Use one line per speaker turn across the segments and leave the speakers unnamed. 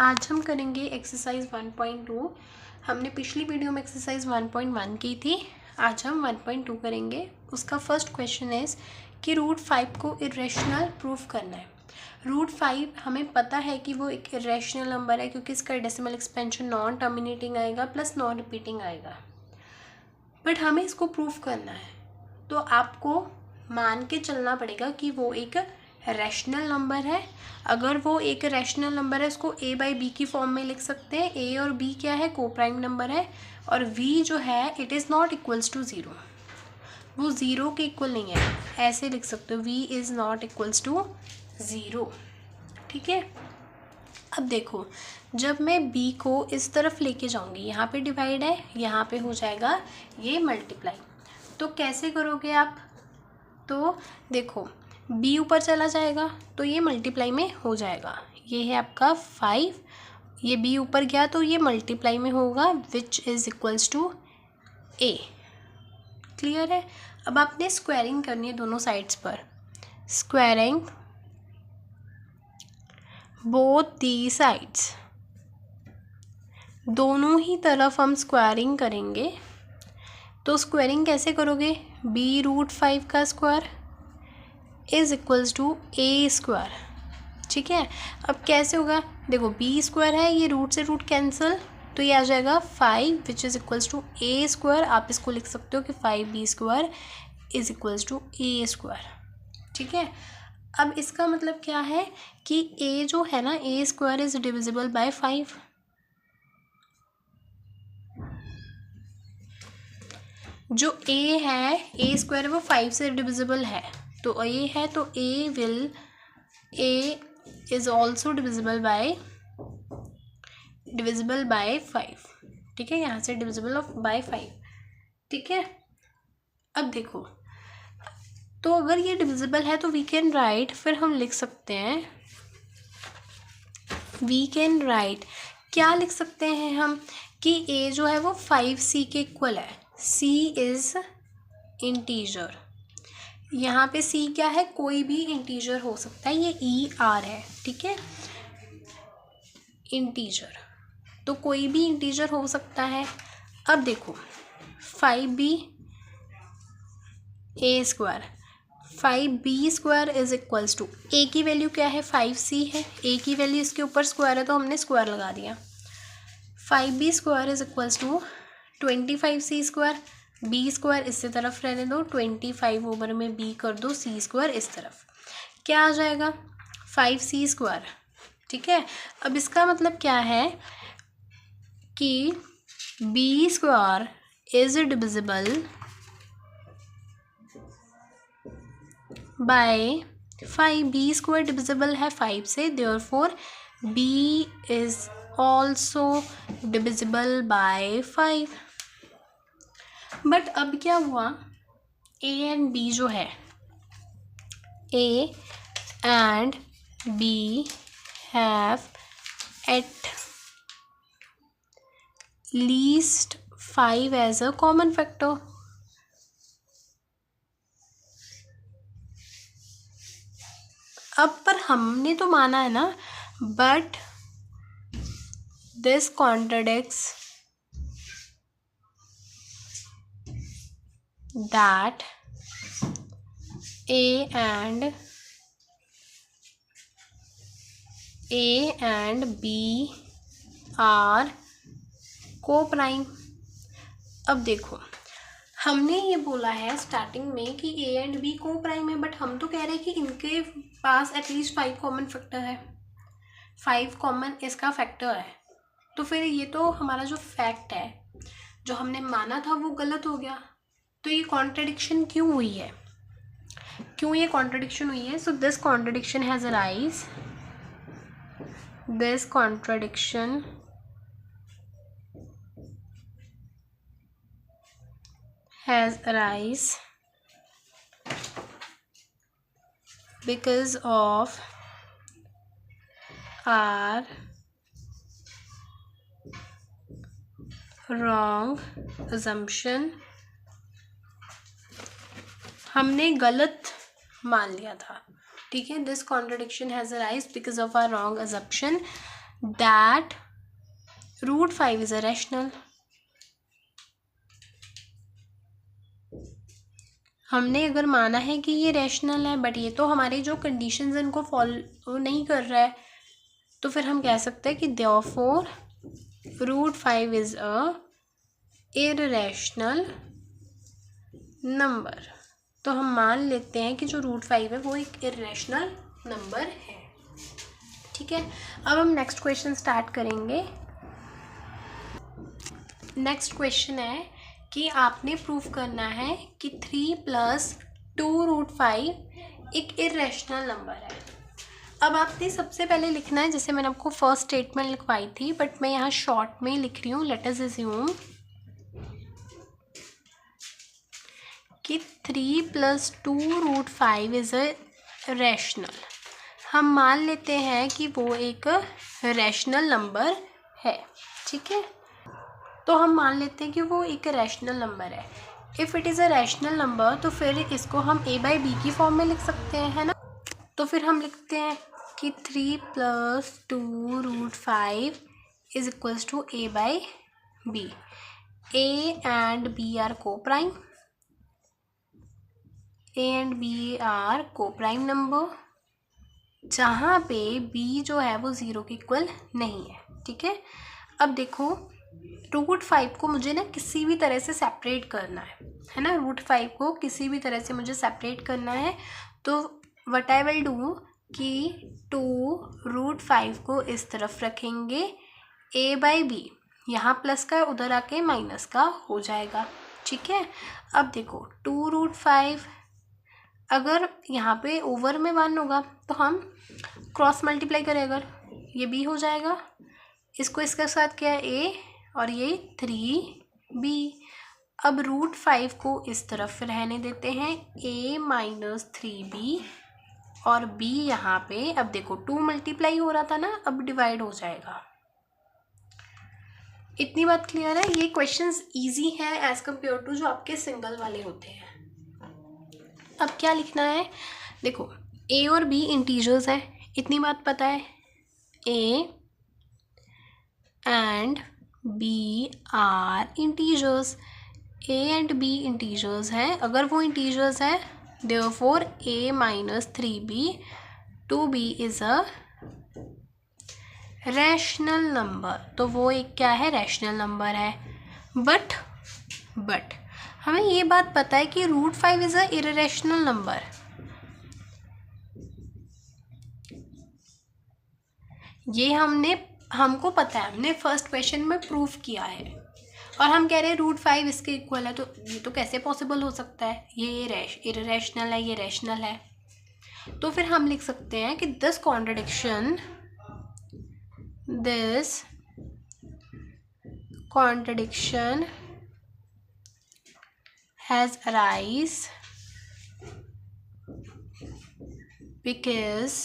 आज हम करेंगे एक्सरसाइज 1.2। हमने पिछली वीडियो में एक्सरसाइज 1.1 की थी। आज हम 1.2 करेंगे। उसका फर्स्ट क्वेश्चन इज़ कि √5 को इरेशनल प्रूफ करना है। √5 हमें पता है कि वो एक इरेशनल नंबर है क्योंकि इसका डेसिमल एक्सपेंशन नॉन टर्मिनेटिंग आएगा प्लस नॉन रिपीटिंग आएगा, बट हमें इसको प्रूफ करना है तो आपको मान के चलना पड़ेगा कि वो एक रैशनल नंबर है। अगर वो एक रैशनल नंबर है उसको a बाई बी की फॉर्म में लिख सकते हैं। a और b क्या है, को प्राइम नंबर है, और v जो है it is not equals to zero, वो ज़ीरो के इक्वल नहीं है, ऐसे लिख सकते हो v is not equals to zero. ठीक है, अब देखो जब मैं b को इस तरफ लेके जाऊंगी, यहाँ पे डिवाइड है, यहाँ पे हो जाएगा ये मल्टीप्लाई। तो कैसे करोगे आप, तो देखो b ऊपर चला जाएगा तो ये मल्टीप्लाई में हो जाएगा। ये है आपका 5, ये b ऊपर गया तो ये मल्टीप्लाई में होगा which is equals to a। Clear है। अब आपने स्क्वायरिंग करनी है दोनों साइड्स पर। स्क्वायरिंग बोथ दी साइड्स, दोनों ही तरफ हम स्क्वायरिंग करेंगे। तो स्क्वायरिंग कैसे करोगे, b√5 का square is equals to a square. ठीक है, अब कैसे होगा, देखो b स्क्वायर है, ये रूट से रूट कैंसिल, तो ये आ जाएगा 5 which is equals to a square. आप इसको लिख सकते हो कि 5b square is equals to a square. ठीक है, अब इसका मतलब क्या है कि a जो है ना, a square is divisible by 5। जो a है, a स्क्वायर है, वो 5 से डिविजिबल है, तो a है तो a is also divisible by 5। ठीक है, यहाँ से डिविजिबल ऑफ बाय 5। ठीक है, अब देखो तो अगर ये डिविजिबल है तो वी कैन राइट, फिर हम लिख सकते हैं, वी कैन राइट क्या लिख सकते हैं हम, कि a जो है वो 5c के इक्वल है। c इज़ इंटीजर, यहाँ पे c क्या है, कोई भी इंटीजर हो सकता है, ये er है। ठीक है, इंटीजर तो कोई भी इंटीजर हो सकता है। अब देखो 5b a square, 5b square is equals to, a की वैल्यू क्या है, 5c है, a की वैल्यू इसके ऊपर स्क्वायर है तो हमने स्क्वायर लगा दिया। 5b square is equals to 25c square, b square इससे तरफ रहने दो, 25 ओवर में b कर दो, c स्क्वायर इस तरफ, क्या आ जाएगा 5c स्क्वायर। ठीक है, अब इसका मतलब क्या है कि b square is divisible by 5, b square divisible है 5 से, therefore b is also divisible by 5। But अब क्या हुआ, a एंड b जो है, a and b have at least 5 as a common factor. अब पर हमने तो माना है ना, but this contradicts that A and B are coprime. अब देखो हमने ये बोला है स्टार्टिंग में कि A and B coprime है, बट हम तो कह रहे हैं कि इनके पास एटलीस्ट 5 कॉमन फैक्टर है, 5 कॉमन इसका फैक्टर है। तो फिर ये तो हमारा जो फैक्ट है जो हमने माना था वो गलत हो गया। तो ये कॉन्ट्रडिक्शन क्यों हुई है, क्यों ये कॉन्ट्रडिक्शन हुई है, सो this contradiction has arise, this contradiction has arise because of our wrong assumption। हमने गलत मान लिया था। ठीक है, this contradiction has arise because of our wrong assumption that root 5 is a rational. हमने अगर माना है कि ये रैशनल है, बट ये तो हमारी जो कंडीशंस हैं उनको फॉलो नहीं कर रहा है, तो फिर हम कह सकते हैं कि therefore root 5 is a irrational number. तो हम मान लेते हैं कि जो रूट 5 है वो एक इररेशनल नंबर है। ठीक है, अब हम नेक्स्ट क्वेश्चन स्टार्ट करेंगे। नेक्स्ट क्वेश्चन है कि आपने प्रूव करना है कि 3 + 2 रूट 5 एक इररेशनल नंबर है। अब आपने सबसे पहले लिखना है, जैसे मैंने आपको फर्स्ट स्टेटमेंट लिखवाई थी, बट मैं यहाँ शॉर्ट में लिख रही हूँ। लेट अस अज्यूम कि 3 + 2 रूट 5 इज़ अ रैशनल। हम मान लेते हैं कि वो एक रैशनल नंबर है। ठीक है, तो हम मान लेते हैं कि वो एक रैशनल नंबर है। If it is a rational number तो फिर इसको हम a/b की फॉर्म में लिख सकते हैं, है ना। तो फिर हम लिखते हैं कि 3 + 2 root 5 is equals to a/b। a and b are coprime, a and b are coprime number, जहाँ पे b जो है वो 0 के इक्वल नहीं है। ठीक है, अब देखो रूट 5 को मुझे ना किसी भी तरह से सेपरेट करना है ना। रूट 5 को किसी भी तरह से मुझे सेपरेट करना है, तो व्हाट आई विल डू कि 2 रूट 5 को इस तरफ रखेंगे, a/b यहाँ प्लस का उधर आके माइनस का हो जाएगा। ठीक है, अब देखो 2 रूट 5 अगर यहाँ पे ओवर में 1 होगा तो हम क्रॉस मल्टीप्लाई करें, अगर ये b हो जाएगा, इसको इसके साथ क्या है a और ये 3b। अब रूट 5 को इस तरफ रहने देते हैं, a - 3b और b यहाँ पे, अब देखो 2 मल्टीप्लाई हो रहा था ना, अब डिवाइड हो जाएगा। इतनी बात क्लियर है। ये क्वेश्चंस इजी हैं एज कम्पेयर टू जो आपके सिंगल वाले होते हैं। अब क्या लिखना है, देखो a और b इंटीजर्स हैं, इतनी बात पता है। a and b are integers, a and b integers हैं। अगर वो इंटीजर्स हैं therefore a - 3b two b is a rational number. तो वो एक क्या है, रैशनल नंबर है। बट हमें ये बात पता है कि root 5 is a irrational number. ये हमको पता है, हमने फर्स्ट क्वेश्चन में प्रूफ किया है, और हम कह रहे हैं रूट 5 इसके इक्वल है। तो ये तो कैसे पॉसिबल हो सकता है, ये इररेशनल है, ये रैशनल है। तो फिर हम लिख सकते हैं कि this contradiction has arise because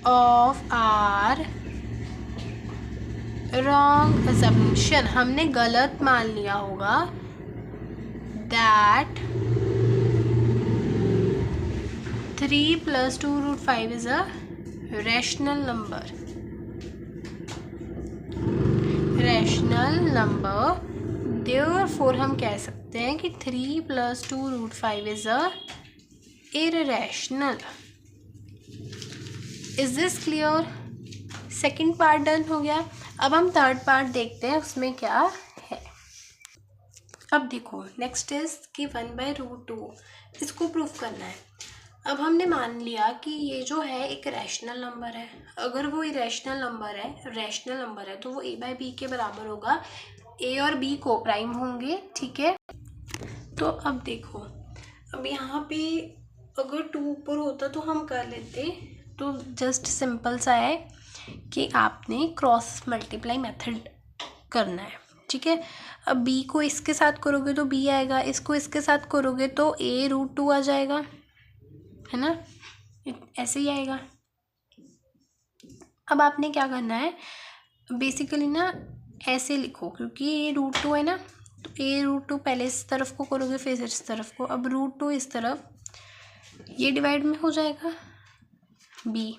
of our wrong assumption। हमने गलत मान लिया होगा that 3 + 2 root 5 is a rational number। therefore हम कह सकते हैं कि 3 + 2 root 5 is a irrational। Is this clear. Second part done हो गया। अब हम थर्ड पार्ट देखते हैं उसमें क्या है। अब देखो नेक्स्ट इज कि 1/√2 इसको प्रूफ करना है। अब हमने मान लिया कि ये जो है एक रैशनल नंबर है। अगर वो रैशनल नंबर है तो वो a/b के बराबर होगा। a और b को-प्राइम होंगे। ठीक है, तो अब देखो, अब यहाँ पे अगर 2 ऊपर होता तो हम कर लेते, तो जस्ट सिंपल सा है कि आपने क्रॉस मल्टीप्लाई मेथड करना है। ठीक है, अब b को इसके साथ करोगे तो b आएगा, इसको इसके साथ करोगे तो a√2 आ जाएगा, है ना, ऐसे ही आएगा। अब आपने क्या करना है, बेसिकली ना ऐसे लिखो, क्योंकि ये √2 है ना, तो a√2 पहले इस तरफ को करोगे फिर इस तरफ को। अब √2 इस तरफ, ये डिवाइड में हो जाएगा b,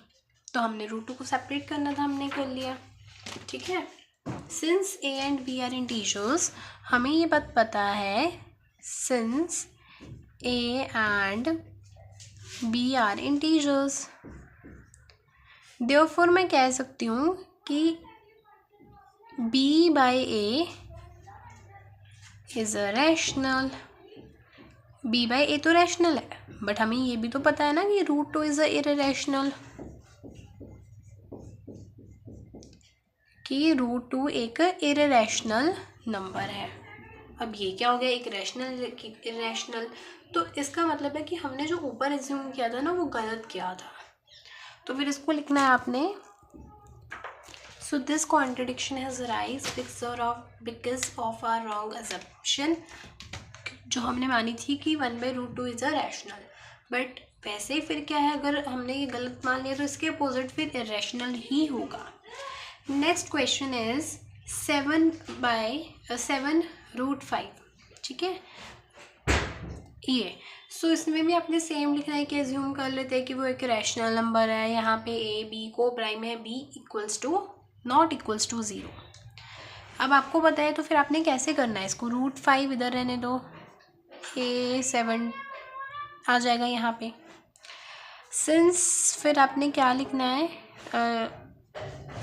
तो हमने रूट 2 को सेपरेट करना था, हमने कर लिया। ठीक है, since a and b are integers, हमें ये बात पता है since a and b are integers, therefore मैं कह सकती हूँ कि b by a is a rational. b by a तो रैशनल है, बट हमें ये भी तो पता है ना कि रूट 2 इज़ अ इररेशनल, कि रूट 2 एक इररेशनल नंबर है। अब ये क्या हो गया, एक रैशनल इररेशनल, तो इसका मतलब है कि हमने जो ऊपर एज्यूम किया था ना वो गलत किया था। तो फिर इसको लिखना है आपने, so this contradiction has arise because of our wrong assumption, जो हमने मानी थी कि 1/√2 इज़ अ रैशनल, बट वैसे ही फिर क्या है, अगर हमने ये गलत मान लिया तो इसके अपोजिट फिर इररेशनल ही होगा। Next question is 7/7√5। ठीक है, ये सो इसमें भी आपने सेम लिखना है कि एज्यूम कर लेते हैं कि वो एक रैशनल नंबर है। यहाँ पे a b को प्राइम है, b equals to not equals to 0। अब आपको पता है तो फिर आपने कैसे करना है इसको, √5 इधर रहने दो, a 7 आ जाएगा यहाँ पे। सिंस फिर आपने क्या लिखना है,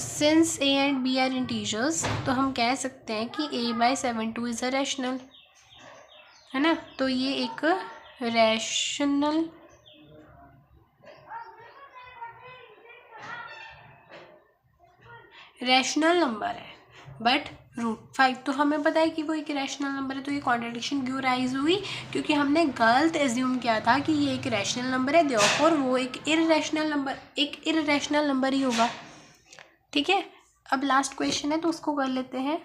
since a and b are integers, तो हम कह सकते हैं कि a/72 इज़ अ रैशनल, है ना। तो ये एक रैशनल नंबर है, बट √5 तो हमें पता है कि वो एक रैशनल नंबर है। तो ये कॉन्ट्रडिक्शन क्यों राइज हुई, क्योंकि हमने गलत एज्यूम किया था कि ये एक रैशनल नंबर है, देयरफॉर वो एक इररेशनल नंबर ही होगा। ठीक है, अब लास्ट क्वेश्चन है तो उसको कर लेते हैं।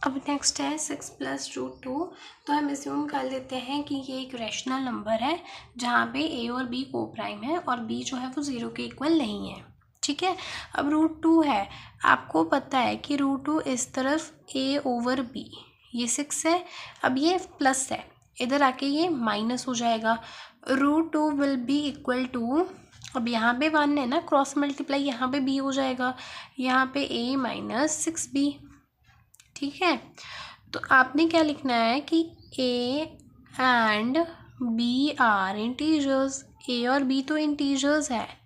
अब नेक्स्ट है 6 + √2, तो हम एज्यूम कर लेते हैं कि ये एक रैशनल नंबर है जहाँ पे a और b को प्राइम है और b जो है वो 0 के इक्वल नहीं है। ठीक है, अब √2 है, आपको पता है कि √2 इस तरफ a/b, ये 6 है, अब ये प्लस है, इधर आके ये माइनस हो जाएगा। √2 विल बी इक्वल टू, अब यहाँ पे 1 है ना, क्रॉस मल्टीप्लाई यहाँ पे b हो जाएगा, यहाँ पे a - 6b। ठीक है, तो आपने क्या लिखना है कि a and b are integers, a और b तो इंटीजर्स है,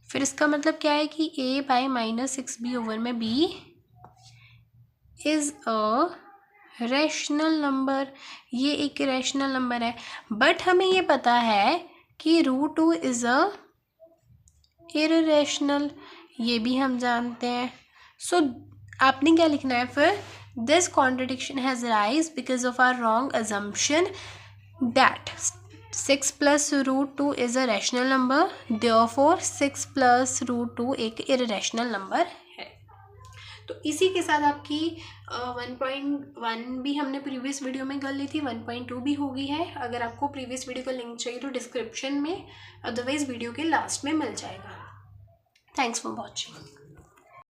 फिर इसका मतलब क्या है कि a/-6b/b is a rational number, ये एक रैशनल नंबर है। बट हमें ये पता है कि √2 इज़ अ इररेशनल, ये भी हम जानते हैं। सो आपने क्या लिखना है फिर, this contradiction has arise because of our wrong assumption that 6 + √2 is a rational number, therefore 6 + √2 एक इररेशनल नंबर है। तो इसी के साथ आपकी 1.1 भी हमने प्रीवियस वीडियो में कर ली थी, 1.2 भी हो गई है। अगर आपको प्रीवियस वीडियो का लिंक चाहिए तो डिस्क्रिप्शन में, अदरवाइज वीडियो के लास्ट में मिल जाएगा। Thanks for watching.